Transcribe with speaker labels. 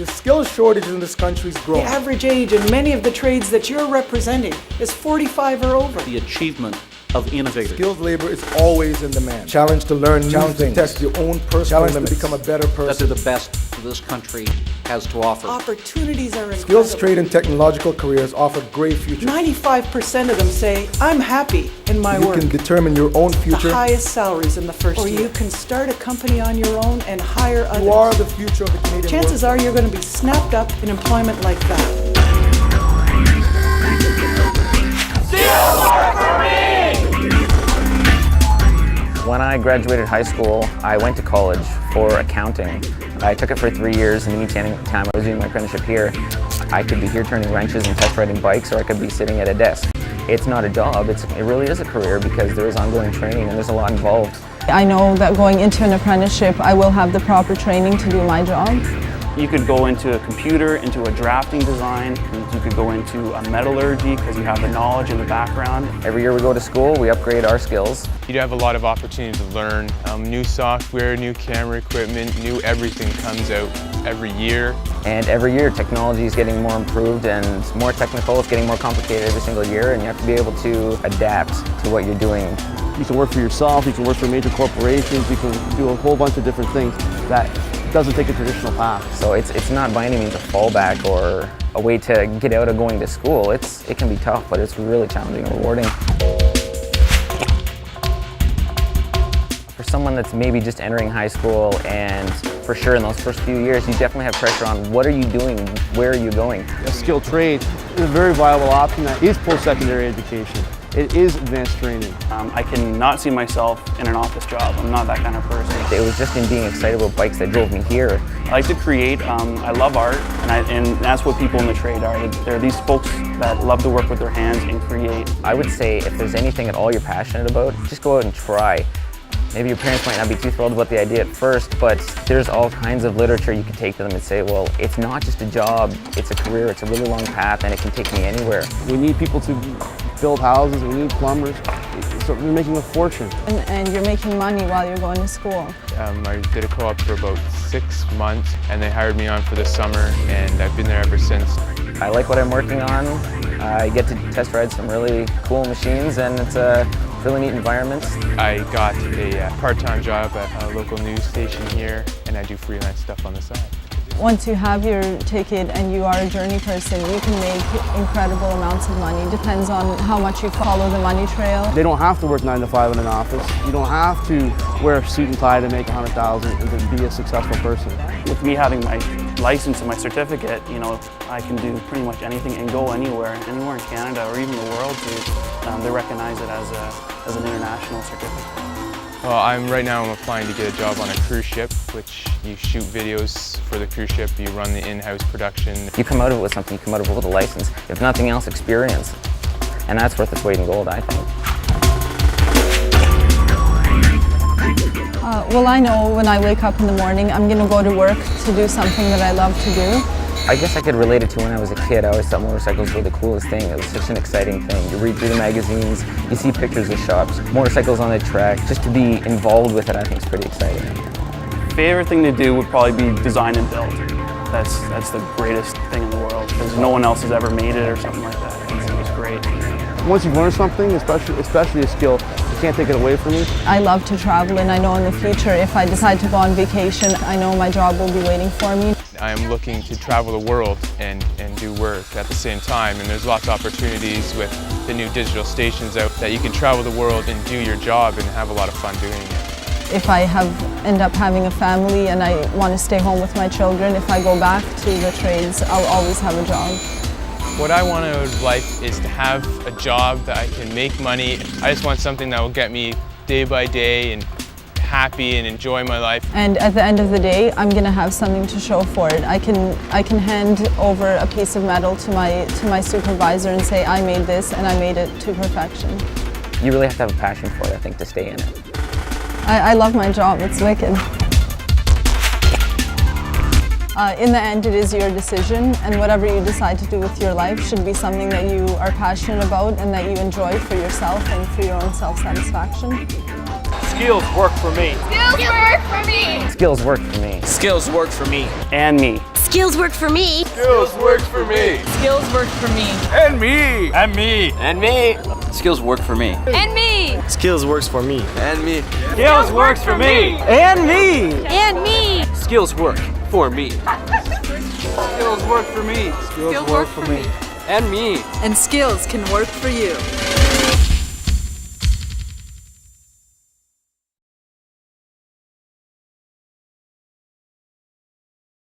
Speaker 1: The skill shortage in this country is growing.
Speaker 2: The average age in many of the trades that you're representing is 45 or over.
Speaker 3: The achievement of innovators.
Speaker 1: Skilled labor is always in demand. Challenge to learn new things. To test your own personal limits. To become a better person.
Speaker 3: That they're the best this country has to offer.
Speaker 2: Opportunities are incredible.
Speaker 1: Skills, trade, and technological careers offer great futures.
Speaker 2: 95% of them say, I'm happy in my work.
Speaker 1: You can determine your own future.
Speaker 2: The highest salaries in the first year. Or you can start a company on your own and hire others.
Speaker 1: You are the future of the Canadian
Speaker 2: Chances are you're going to be snapped up in employment like that.
Speaker 4: When I graduated high school, I went to college for accounting. I took it for 3 years, and in the time I was doing my apprenticeship here, I could be here turning wrenches and test riding bikes, or I could be sitting at a desk. It's not a job, it really is a career because there is ongoing training and there's a lot involved.
Speaker 5: I know that going into an apprenticeship, I will have the proper training to do my job.
Speaker 6: You could go into a computer, into a drafting design, you could go into a metallurgy because you have the knowledge and the background.
Speaker 4: Every year we go to school, we upgrade our skills.
Speaker 7: You have a lot of opportunity to learn. New software, new camera equipment, new everything comes out every year.
Speaker 4: And every year technology is getting more improved and more technical, it's getting more complicated every single year, and you have to be able to adapt to what you're doing.
Speaker 8: You can work for yourself, you can work for major corporations, you can do a whole bunch of different things that doesn't take a traditional path.
Speaker 4: So it's not by any means a fallback or a way to get out of going to school. It can be tough, but it's really challenging and rewarding. For someone that's maybe just entering high school, and for sure in those first few years, you definitely have pressure on what are you doing, where are you going?
Speaker 8: A skilled trade is a very viable option that is post-secondary education. It is advanced training.
Speaker 6: I cannot see myself in an office job. I'm not that kind of person.
Speaker 4: It was just in being excited about bikes that drove me here.
Speaker 6: I like to create. I love art, and that's what people in the trade are. They're these folks that love to work with their hands and create.
Speaker 4: I would say if there's anything at all you're passionate about, just go out and try. Maybe your parents might not be too thrilled about the idea at first, but there's all kinds of literature you can take to them and say, well, it's not just a job, it's a career, it's a really long path, and it can take me anywhere.
Speaker 8: We need people to build houses, we need plumbers, so we're making a fortune.
Speaker 5: And you're making money while you're going to school.
Speaker 7: I did a co-op for about 6 months, and they hired me on for the summer, and I've been there ever since.
Speaker 4: I like what I'm working on. I get to test ride some really cool machines, and it's a really neat environment.
Speaker 7: I got a part-time job at a local news station here, and I do freelance stuff on the side.
Speaker 5: Once you have your ticket and you are a journey person, you can make incredible amounts of money. Depends on how much you follow the money trail.
Speaker 8: They don't have to work 9 to 5 in an office. You don't have to wear a suit and tie to make $100,000 and to be a successful person.
Speaker 6: With me having my license and my certificate, I can do pretty much anything and go anywhere in Canada or even the world. They recognize it as an international certificate.
Speaker 7: Well, right now I'm applying to get a job on a cruise ship, which you shoot videos for the cruise ship, you run the in-house production.
Speaker 4: You come out of it with something, you come out of it with a license. If nothing else, experience. And that's worth its weight in gold, I think.
Speaker 5: Well, I know when I wake up in the morning, I'm going to go to work to do something that I love to do.
Speaker 4: I guess I could relate it to when I was a kid. I always thought motorcycles were the coolest thing. It was such an exciting thing. You read through the magazines, you see pictures of shops, motorcycles on the track. Just to be involved with it, I think is pretty exciting.
Speaker 6: Favorite thing to do would probably be design and build. That's the greatest thing in the world because no one else has ever made it or something like that. It's great.
Speaker 8: Once you've learned something, especially a skill, you can't take it away from you.
Speaker 5: I love to travel, and I know in the future if I decide to go on vacation, I know my job will be waiting for me.
Speaker 7: I am looking to travel the world and do work at the same time, and there's lots of opportunities with the new digital stations out that you can travel the world and do your job and have a lot of fun doing it.
Speaker 5: If I end up having a family and I want to stay home with my children, if I go back to the trades, I'll always have a job.
Speaker 7: What I want out of life is to have a job that I can make money. I just want something that will get me day by day and happy and enjoy my life.
Speaker 5: And at the end of the day, I'm going to have something to show for it. I can hand over a piece of metal to my supervisor and say, I made this and I made it to perfection.
Speaker 4: You really have to have a passion for it, I think, to stay in it.
Speaker 5: I love my job, it's wicked. In the end, it is your decision, and whatever you decide to do with your life should be something that you are passionate about and that you enjoy for yourself and for your own self-satisfaction.
Speaker 9: Skills work for me.
Speaker 10: Skills work for me.
Speaker 4: Skills work for me.
Speaker 9: Skills work for me.
Speaker 6: And me.
Speaker 9: Skills work for me.
Speaker 1: Skills works for me.
Speaker 2: Skills work for me.
Speaker 1: And me.
Speaker 10: And me.
Speaker 4: And me.
Speaker 3: Skills work for me.
Speaker 9: And me.
Speaker 10: Skills works for me.
Speaker 1: And me.
Speaker 10: Skills works for me.
Speaker 2: And me.
Speaker 9: And me.
Speaker 3: Skills work for me.
Speaker 1: Skills work for me.
Speaker 2: Skills work for me.
Speaker 3: And me.
Speaker 2: And skills can work for you.